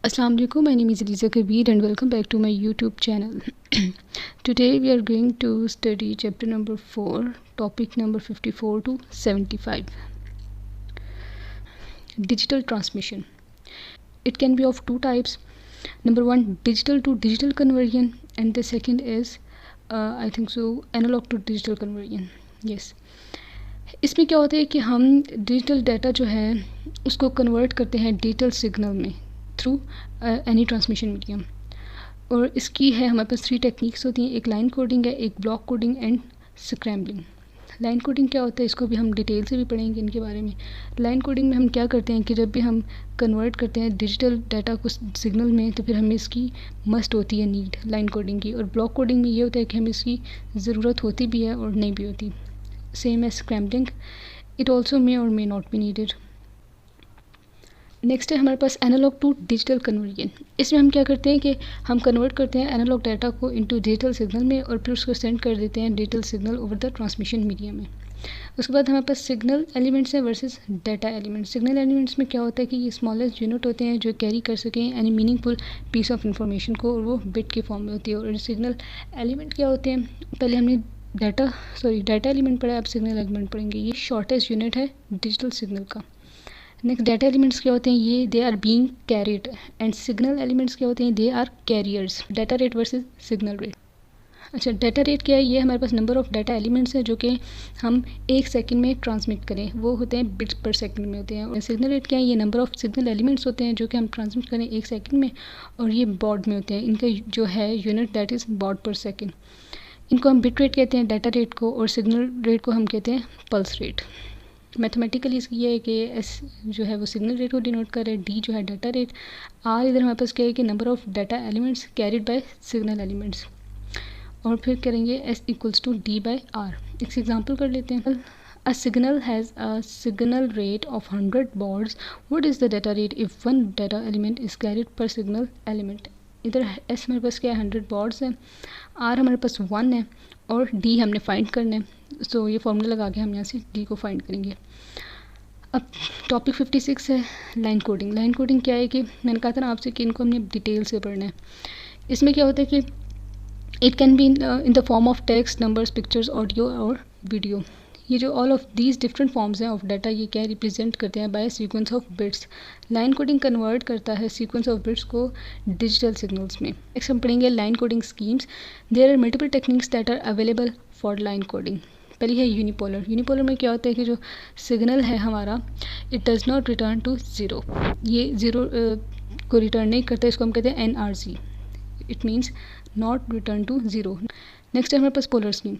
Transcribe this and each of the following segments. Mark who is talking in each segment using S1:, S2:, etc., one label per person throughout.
S1: Assalamu alaikum, my name is Eliza Kabir and welcome back to my YouTube channel. Today we are going to study chapter number 4, topic number 54 to 75. Digital transmission. It can be of two types. Number one, digital to digital conversion, and the second is analog to digital conversion. Yes. इसमें क्या होता है कि हम digital data जो है उसको convert करते हैं डिजिटल सिग्नल में थ्रू एनी ट्रांसमिशन मीडियम। और इसकी है हमारे पास 3 टेक्निक्स होती हैं, एक लाइन कोडिंग है, एक block coding and scrambling. Line coding क्या होता है इसको भी हम डिटेल से भी पढ़ेंगे इनके बारे में। लाइन कोडिंग में हम क्या करते हैं कि जब भी हम कन्वर्ट करते हैं डिजिटल डाटा को सिग्नल में तो फिर हमें इसकी मस्ट होती है नीड लाइन कोडिंग की। और ब्लॉक कोडिंग में ये होता है कि हमें इसकी ज़रूरत होती भी है और नहीं भी होती। Same as scrambling, it also may और may not be needed. Next है हमारे पास एनालॉग टू डिजिटल कन्वर्जन। इसमें हम क्या करते हैं कि हम कन्वर्ट करते हैं एनालॉग डाटा को इनटू डिजिटल सिग्नल में और फिर उसको सेंड कर देते हैं digital signal over the transmission medium में। उसके बाद हमारे पास सिग्नल एलिमेंट्स हैं versus data elements. Signal elements में क्या होता है कि ये स्मॉलेस्ट यूनिट होते हैं जो कैरी कर सकें any meaningful piece of information को, और वो बिट के फॉर्म में होती है। और सिग्नल एलिमेंट क्या होते हैं, पहले हमने डाटा एलिमेंट पढ़ा, अब सिग्नल एलिमेंट पढ़ेंगे। ये शॉर्टेस्ट यूनिट है डिजिटल सिग्नल का। नेक्स्ट डाटा एलिमेंट्स क्या होते हैं, ये they are being carried, and signal elements क्या होते हैं, they are carriers. Data rate versus signal rate. अच्छा, डाटा रेट क्या है, ये हमारे पास नंबर ऑफ़ डाटा एलिमेंट्स है जो कि हम 1 सेकंड में ट्रांसमिट करें, वो होते हैं बिट्स पर सेकंड में होते हैं। और सिग्नल रेट क्या है, ये नंबर ऑफ़ सिग्नल एलिमेंट्स होते हैं जो कि हम ट्रांसमिट करें 1 सेकंड में, और ये बॉड में होते हैं। इनका जो है यूनिट दैट इज़ बॉड पर सेकंड। इनको हम बिट रेट कहते हैं डाटा रेट को, और सिग्नल रेट को हम कहते हैं पल्स रेट। मैथमेटिकली इसकी ये है कि एस जो है वो सिग्नल रेट को डिनोट कर रहा है, डी जो है डाटा रेट, आर इधर हमारे पास क्या है कि number of data elements carried by signal elements, और फिर करेंगे S equals to D by R. एक एग्जांपल कर लेते हैं। A signal has a signal rate of 100 bauds, what is the data rate if 1 data element is carried per signal element. इधर S हमारे पास क्या है 100 बॉड्स है, आर हमारे पास 1 है, और डी हमने फाइंड करना है। सो ये फॉर्मूला लगा के हम यहाँ से डी को फाइंड करेंगे। अब टॉपिक 56 है लाइन कोडिंग। लाइन कोडिंग क्या है कि मैंने कहा था ना आपसे कि इनको हमने डिटेल से पढ़ना है। इसमें क्या होता है कि it can be in the form of text, numbers, pictures, audio और वीडियो। ये जो all of these different forms हैं ऑफ डाटा, ये क्या रिप्रेजेंट करते हैं by sequence of bits. Line coding convert करता है सीक्वेंस ऑफ बिट्स को डिजिटल सिग्नल्स में। नेक्स्ट हम पढ़ेंगे line coding schemes. There are multiple techniques that are available for line coding. पहली है यूनिपोलर। यूनिपोलर में क्या होता है कि जो सिग्नल है हमारा, it does not return to zero, ये ज़ीरो को रिटर्न नहीं करता, इसको हम कहते हैं NRZ, it means not return to zero. Next है हमारे पास पोलर स्कीम।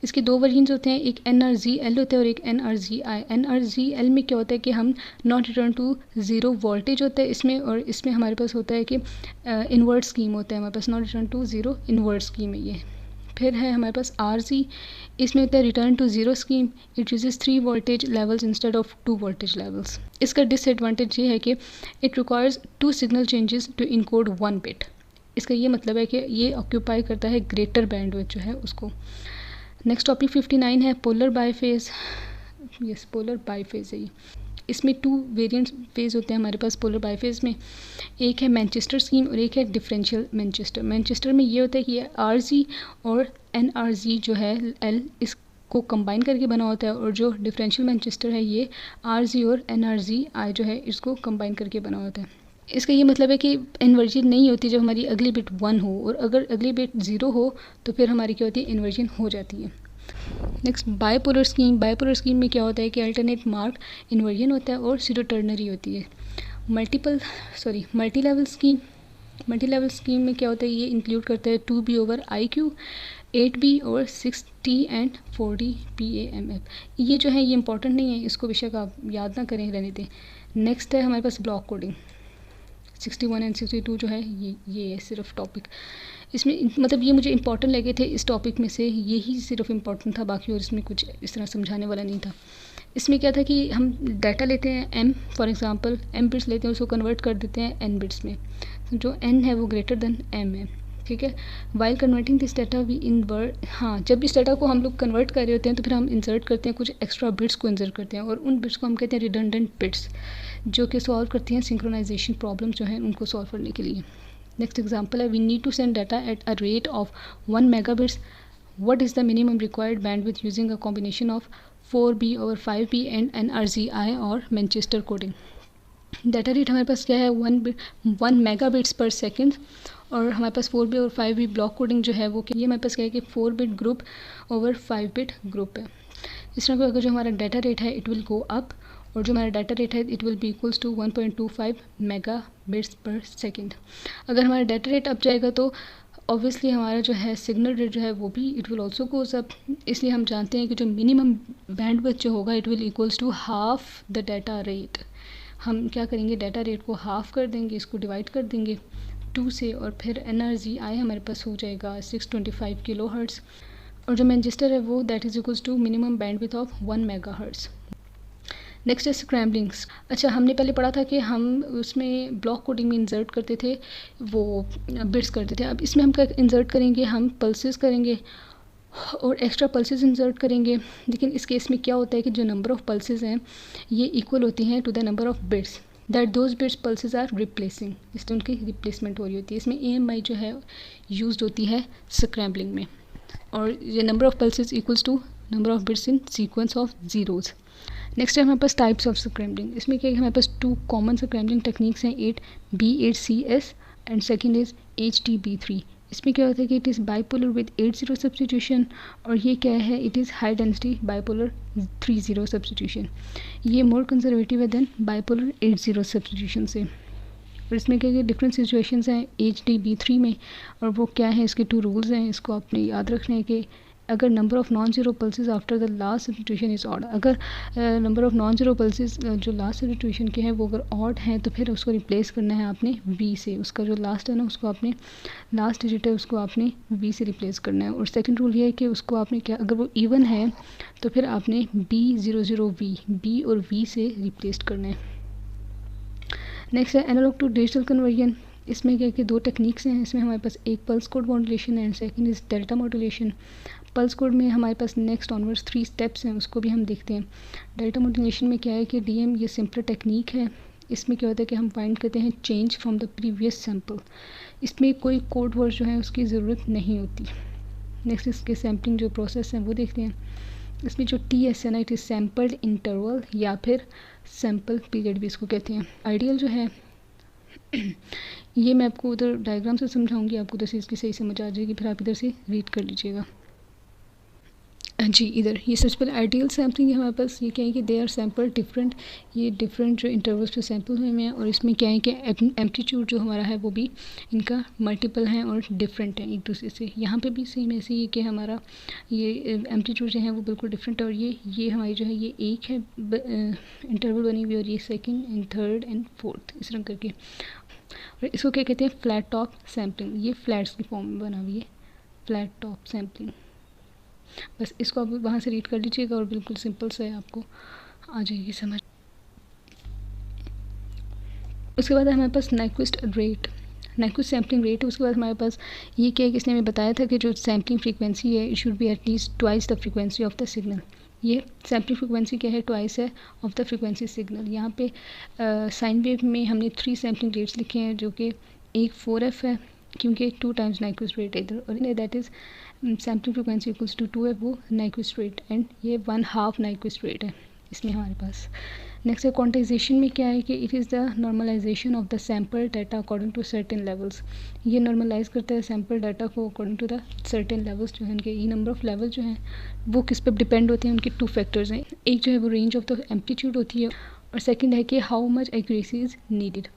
S1: इसके 2 वर्जन्स होते हैं, एक NRZL होता है और एक NRZI। NRZL में क्या होता है कि हम not return to zero voltage होता है इसमें, और इसमें हमारे पास होता है कि इन्वर्ट स्कीम होता है हमारे पास, not return to zero invert scheme है ये। फिर है हमारे पास RZ, इसमें होता है return to zero scheme, it uses 3 voltage levels instead of 2 voltage levels. इसका डिसएडवांटेज ये है कि it requires 2 signal changes to encode 1 bit. इसका ये मतलब है कि ये ऑक्यूपाई करता है ग्रेटर बैंडविड्थ जो है उसको। नेक्स्ट टॉपिक 59 है पोलर बाईफेज। यस, पोलर बाईफेज है ये। इसमें 2 वेरिएंट फेज होते हैं हमारे पास पोलर बाईफेज में। एक है मैनचेस्टर स्कीम और एक है डिफरेंशियल मैनचेस्टर। मैनचेस्टर में ये होता है कि ये RZ और NRZ जो है L इसको कंबाइन करके बना होता है, और जो डिफरेंशियल मैनचेस्टर है ये RZ और NRZI जो है इसको कंबाइन करके बना होता है। इसका ये मतलब है कि इन्वर्जन नहीं होती जब हमारी अगली बिट 1 हो, और अगर अगली बिट 0 हो तो फिर हमारी क्या होती है, इन्वर्जन हो जाती है। Next bipolar scheme. Bipolar scheme में क्या होता है कि अल्टरनेट मार्क इन्वर्जन होता है और सीरो टर्नरी होती है। Multi level scheme. Multi level scheme में क्या होता है, ये इंक्लूड करता है 2B/IQ, 8B और 6T एंड 4D PAMF। ये जो है ये इंपॉर्टेंट नहीं है, इसको बेशक आप याद ना करें, रहने दें। नेक्स्ट है हमारे पास ब्लॉक कोडिंग। 61 एंड 62 जो है ये है सिर्फ टॉपिक। इसमें मतलब ये मुझे इंपॉर्टेंट लगे थे इस टॉपिक में से, यही सिर्फ इंपॉर्टेंट था, बाकी और इसमें कुछ इस तरह समझाने वाला नहीं था। इसमें क्या था कि हम डाटा लेते हैं M, for example M bits लेते हैं, उसको कन्वर्ट कर देते हैं N बिट्स में। जो N है वो ग्रेटर देन M है, ठीक है। While converting this data we invert, हाँ, जब इस डाटा को हम लोग कन्वर्ट कर रहे होते हैं तो फिर हम इंसर्ट करते हैं कुछ एक्स्ट्रा बिट्स को इंसर्ट करते हैं, और उन बिट्स को हम कहते हैं रिडंडेंट बिट्स। जो कि सॉल्व करती हैं सिंक्रोनाइजेशन प्रॉब्लम जो है उनको सॉल्व करने के लिए। नेक्स्ट एग्जांपल है, we need to send data at a rate of 1 megabits, what is the minimum required bandwidth using a combination of 4b/5b and NRZI और मैनचेस्टर कोडिंग। डाटा रेट हमारे पास क्या है, 1 मेगाबिट्स पर सेकेंड, और हमारे पास 4b और 5b block coding जो है वो ये हमारे पास क्या है कि 4 bit group over 5 bit group है। इस तरह अगर जो हमारा डाटा रेट है इट विल गो अप, और जो हमारा डाटा रेट है it will be equals to 1.25 megabits per second. अगर हमारा डाटा रेट अप जाएगा तो ऑब्वियसली हमारा जो है सिग्नल रेट जो है वो भी it will also goes up. इसलिए हम जानते हैं कि जो मिनिमम बैंडविड्थ जो होगा it will equals to half the data rate. हम क्या करेंगे, डाटा रेट को हाफ कर देंगे, इसको डिवाइड कर देंगे 2 से, और फिर NRZI हमारे पास हो जाएगा 625 किलोहर्ट्ज़, और जो मैनचेस्टर है वो that is equals to minimum bandwidth of 1 megahertz. Next है स्क्रैम्बलिंग्स। अच्छा, हमने पहले पढ़ा था कि हम उसमें ब्लॉक कोडिंग में इंसर्ट करते थे, वो बिट्स करते थे। अब इसमें हम क्या इंसर्ट करेंगे, हम पल्सेस करेंगे और एक्स्ट्रा पल्सेस इंसर्ट करेंगे। लेकिन इस केस में क्या होता है कि जो नंबर ऑफ़ पल्सेस हैं ये इक्वल होती हैं to the number of bits that those bits pulses are replacing, इसलिए उनकी रिप्लेसमेंट हो रही होती है। इसमें AMI जो है यूज्ड होती है स्क्रैम्बलिंग में, और ये number of pulses equals to number of bits in sequence of zeros. Next है हमारे पास टाइप्स ऑफ स्क्रैम्बलिंग। इसमें क्या है, हमारे पास 2 कॉमन स्क्रैम्बलिंग टेक्निक्स हैं, 8B8CS and second is HTB3। इसमें क्या होता है कि it is bipolar with 8-0 substitution, और ये क्या है, it is high density bipolar 3-0 substitution. ये मोर कंजर्वेटिव है देन बाईपोलर 8-0 सब्स्टिट्यूशन से। और इसमें क्या क्या डिफरेंट सिचुएशंस हैं HTB3 में, और वो क्या है, इसके 2 रूल्स हैं। इसको आपने याद रखना है कि अगर number of non zero pulses after the last substitution is odd, अगर number of non zero pulses जो लास्ट सब्स्टिट्यूशन के हैं वो अगर ऑड हैं तो फिर उसको रिप्लेस करना है आपने V से। उसका जो लास्ट है ना, उसको आपने लास्ट डिजिट है उसको आपने V से रिप्लेस करना है। और सेकंड रूल ये है कि उसको आपने क्या, अगर वो इवन है तो फिर आपने B00V, B और V से रिप्लेस करना है। नेक्स्ट है एनालॉग टू डिजिटल कन्वर्जन। इसमें क्या कि 2 टेक्निक्स हैं। इसमें हमारे पास एक pulse code modulation and second is delta modulation. Pulse code में हमारे पास नेक्स्ट ऑनवर्ड्स 3 स्टेप्स हैं, उसको भी हम देखते हैं। डेल्टा मॉड्यूलेशन में क्या है कि DM ये सिंपल टेक्निक है। इसमें क्या होता है कि हम फाइंड करते हैं change from the previous sample. इसमें कोई कोड वर्ड जो है उसकी ज़रूरत नहीं होती। नेक्स्ट इसके सैम्पलिंग जो प्रोसेस है वो देखते हैं। इसमें जो TS है ना, इट इज़ सैम्पल्ड इंटरवल या फिर सैम्पल पीरियड भी इसको कहते हैं। आइडियल जो है ये मैं आपको उधर डायग्राम से समझाऊंगी, आपको उधर से इसकी सही समझ आ जाएगी, फिर आप इधर से रीड कर लीजिएगा। जी, इधर ये सबसे पहले आइडियल सैम्पलिंग है हमारे पास। ये क्या है कि दे आर सैम्पल डिफरेंट, ये डिफरेंट जो इंटरवल्स पे सैम्पल हुए हैं, और इसमें क्या है कि एम्पलीट्यूड जो हमारा है वो भी इनका मल्टीपल है और डिफरेंट है एक दूसरे से। यहाँ पे भी सेम ऐसे ही कि हमारा ये एम्पलीट्यूड जो है वो बिल्कुल डिफरेंट है, और ये हमारी जो है ये एक है इंटरवल बनी हुई, और ये second and third and fourth इस तरह करके। और इसको क्या कहते हैं, फ्लैट टॉप सैम्पलिंग। ये फ्लैट्स की फॉर्म में बना हुई है, फ्लैट टॉप सैम्पलिंग। बस इसको आप वहाँ से रीड कर लीजिएगा और बिल्कुल सिंपल से आपको आ जाएगी समझ। उसके बाद हमारे पास Nyquist rate, Nyquist sampling rate है। उसके बाद हमारे पास ये क्या है कि इसने हमें बताया था कि जो सैम्पलिंग फ्रीक्वेंसी है it should be at least twice the frequency of the signal. ये सैम्पलिंग फ्रीक्वेंसी क्या है, ट्वाइस है ऑफ द फ्रीक्वेंसी सिग्नल। यहाँ पे साइन वेव में हमने 3 सैम्पलिंग रेट्स लिखे हैं, जो कि एक 4f है क्योंकि 2 टाइम्स नाइक्विस्ट रेट है इधर, और that is sampling frequency equals to 2 है वो नाइक्विस्ट रेट, एंड ये 1/2 नाइक्विस्ट रेट है इसमें हमारे पास। नेक्स्ट है क्वांटाइजेशन में क्या है कि it is the normalization of the sample data according to certain levels. ये नॉर्मलाइज करता है सैम्पल डाटा को according to the certain levels जो है उनके। ये नंबर ऑफ़ लेवल जो हैं वो किस पे डिपेंड होते हैं, उनके 2 फैक्टर्स हैं। एक जो है वो रेंज ऑफ द एम्पलीट्यूड होती है, और सेकेंड है कि how much accuracy is needed.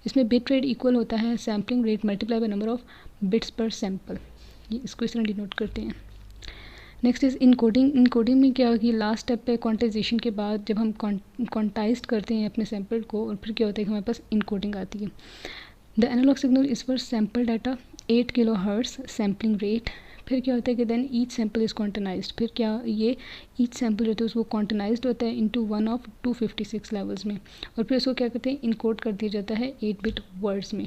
S1: इसमें बिट रेट इक्वल होता है sampling rate multiply by number of bits पर सैम्पल। ये इसको इस तरह डिनोट करते हैं। Next is encoding. इनकोडिंग में क्या होगी, लास्ट स्टेप पे क्वांटाइजेशन के बाद जब हम क्वांटाइज्ड करते हैं अपने सैम्पल को, और फिर क्या होता है कि हमारे पास इनकोडिंग आती है। The analog signal is for sample data 8 kilohertz sampling rate. फिर क्या होता है कि then each sample is quantized. फिर क्या, ये ईच सैम्पल जो होता है उसको क्वांटनाइज्ड होता है इनटू 1 ऑफ 256 लेवल्स में, और फिर उसको क्या करते हैं, इनकोड कर दिया जाता है 8 बिट वर्ड्स में।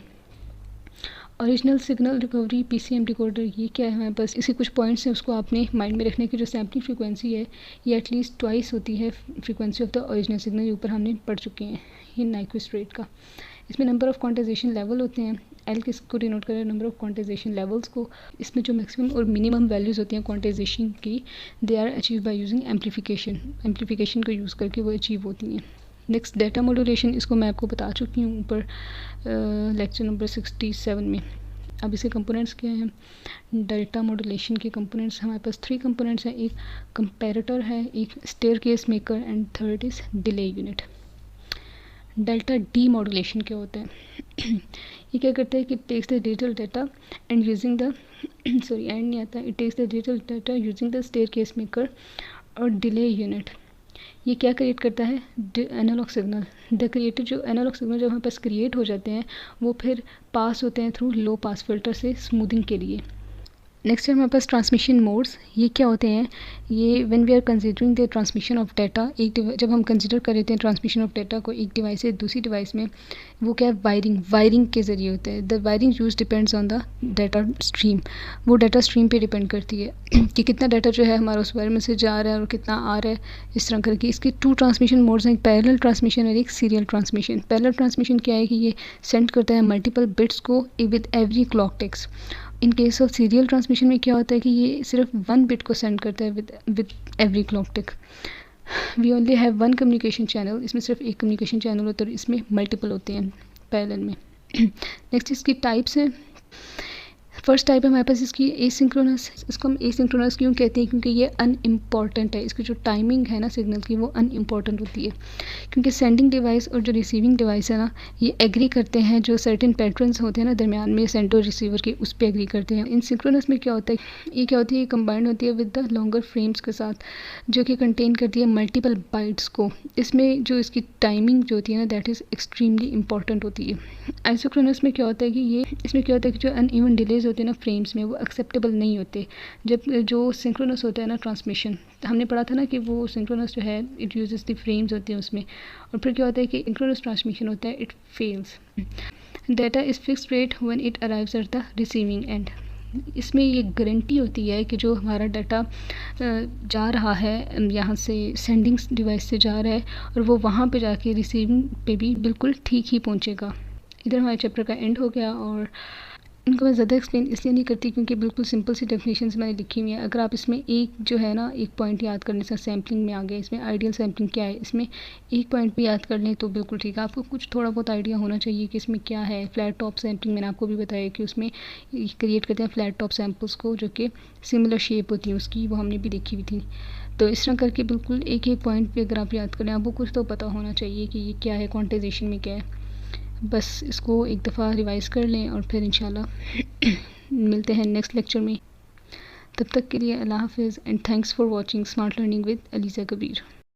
S1: Original signal recovery PCM decoder, ये क्या है हमारे पास, इसके कुछ पॉइंट्स हैं, उसको आपने माइंड में रखने की। जो सैम्पलिंग फ्रीक्वेंसी है ये एटलीस्ट ट्वाइस होती है frequency of the original signal, ये ऊपर हमने पढ़ चुके हैं ये नाइक्विस्ट रेट का। इसमें नंबर ऑफ़ क्वांटाइजेशन लेवल होते हैं, एल किसको डिनोट करें, नंबर ऑफ़ क्वांटाइजेशन लेवल्स को। इसमें जो मैक्सिमम और मिनिमम वैल्यूज़ होती हैं क्वांटाइजेशन की, they are achieve by using amplification को यूज़ करके वो अचीव होती हैं। नेक्स्ट डाटा मॉड्यूलेशन, इसको मैं आपको बता चुकी हूँ ऊपर लेक्चर नंबर 67 में। अब इसके कंपोनेंट्स क्या हैं, डाटा मॉड्यूलेशन के कंपोनेंट्स हमारे पास 3 कंपोनेंट्स हैं, एक कंपैरेटर है, एक staircase maker and third is delay unit. Delta D modulation क्या होता है ये क्या करता है कि takes the digital data and using the sorry and नहीं आता, it takes the digital data using the staircase maker और डिले यूनिट। ये क्या क्रिएट करता है, एनालॉग सिग्नल। द क्रिएटेड जो एनालॉग सिग्नल जब हमारे पास क्रिएट हो जाते हैं वो फिर पास होते हैं थ्रू लो पास फिल्टर से स्मूथिंग के लिए। नेक्स्ट है हमारे पास ट्रांसमिशन मोड्स, ये क्या होते हैं, ये when we are considering the transmission of data, जब हम कंसिडर कर रहे हैं ट्रांसमिशन ऑफ डाटा को एक डिवाइस से दूसरी डिवाइस में, वो क्या है, वायरिंग के ज़रिए होता है। The wiring use depends on the data stream, वो डाटा स्ट्रीम पे डिपेंड करती है कि कितना डाटा जो है हमारा उस वायर में से जा रहा है और कितना आ रहा है, इस तरह करके। इसके 2 ट्रांसमिशन मोड्स हैं, एक पैरेलल ट्रांसमिशन और एक सीरियल ट्रांसमिशन। पैरेलल ट्रांसमिशन क्या है कि ये सेंड करता है मल्टीपल बिट्स को with every clock ticks. In case of serial transmission में क्या होता है कि ये सिर्फ 1 बिट को सेंड करता है with every clock tick. We only have 1 communication channel, इसमें सिर्फ एक कम्युनिकेशन चैनल होता है और इसमें मल्टीपल होते हैं पैरेलल में। नेक्स्ट इसकी टाइप्स हैं। फर्स्ट टाइप है हमारे पास इसकी एसिंक्रोनस। इसको हम एसिंक्रोनस क्यों कहते हैं, क्योंकि ये अनइम्पॉर्टेंट है, इसकी जो टाइमिंग है ना सिग्नल की वो अनइम्पॉर्टेंट होती है, क्योंकि सेंडिंग डिवाइस और जो रिसीविंग डिवाइस है ना ये एग्री करते हैं, जो सर्टेन पैटर्न्स होते हैं ना दरमियान में सेंडर और रिसीवर के, उस पर एग्री करते हैं। इन सिंक्रोनस में क्या होता है, ये क्या होती है, ये कंबाइंड होती है विद द लॉन्गर फ्रेम्स के साथ, जो कि कंटेन करती है मल्टीपल बाइट्स को। इसमें जो इसकी टाइमिंग जो होती है ना दैट इज़ एक्सट्रीमली इंपॉर्टेंट होती है। आइसोक्रोनस में क्या होता है कि ये इसमें क्या होता है कि जो अनइवन डिलेज होते हैं ना फ्रेम्स में वो एक्सेप्टेबल नहीं होते। जब जो सिंक्रोनस होता है ना ट्रांसमिशन, हमने पढ़ा था ना कि वो सिंक्रोनस जो है इट यूजेस द फ्रेम्स होते हैं उसमें, और फिर क्या होता है कि सिंक्रोनस ट्रांसमिशन होता है it fails. Data is fixed rate when it arrives at the receiving end. इसमें ये गारंटी होती है कि जो हमारा डाटा जा रहा है यहाँ से सेंडिंग डिवाइस से जा रहा है और वो वहाँ पे जाके रिसीविंग पे भी बिल्कुल ठीक ही पहुँचेगा। इधर हमारे चैप्टर का एंड हो गया, और इनको मैं ज़्यादा एक्सप्लेन इसलिए नहीं करती क्योंकि बिल्कुल सिंपल सी डेफिनेशंस मैंने लिखी हुई हैं। अगर आप इसमें एक जो है ना एक पॉइंट याद करने से सैम्पलिंग में आ गए, इसमें आइडियल सैम्पलिंग क्या है, इसमें एक पॉइंट भी याद कर लें तो बिल्कुल ठीक है। आपको कुछ थोड़ा बहुत आइडिया होना चाहिए कि इसमें क्या है। फ्लैट टॉप सैम्पलिंग मैंने आपको भी बताया कि उसमें क्रिएट करते हैं फ्लैट टॉप सैम्पल्स को जो कि सिमिलर शेप होती है उसकी, वो हमने भी देखी हुई थी। तो इस तरह करके बिल्कुल एक एक पॉइंट भी अगर आप याद करें, आपको कुछ तो पता होना चाहिए कि ये क्या है, क्वांटाइजेशन में क्या है। बस इसको एक दफ़ा रिवाइज़ कर लें और फिर इंशाल्लाह मिलते हैं नेक्स्ट लेक्चर में। तब तक के लिए अल्लाह हाफ़िज़ and thanks for watching smart learning with Aliza Kabir.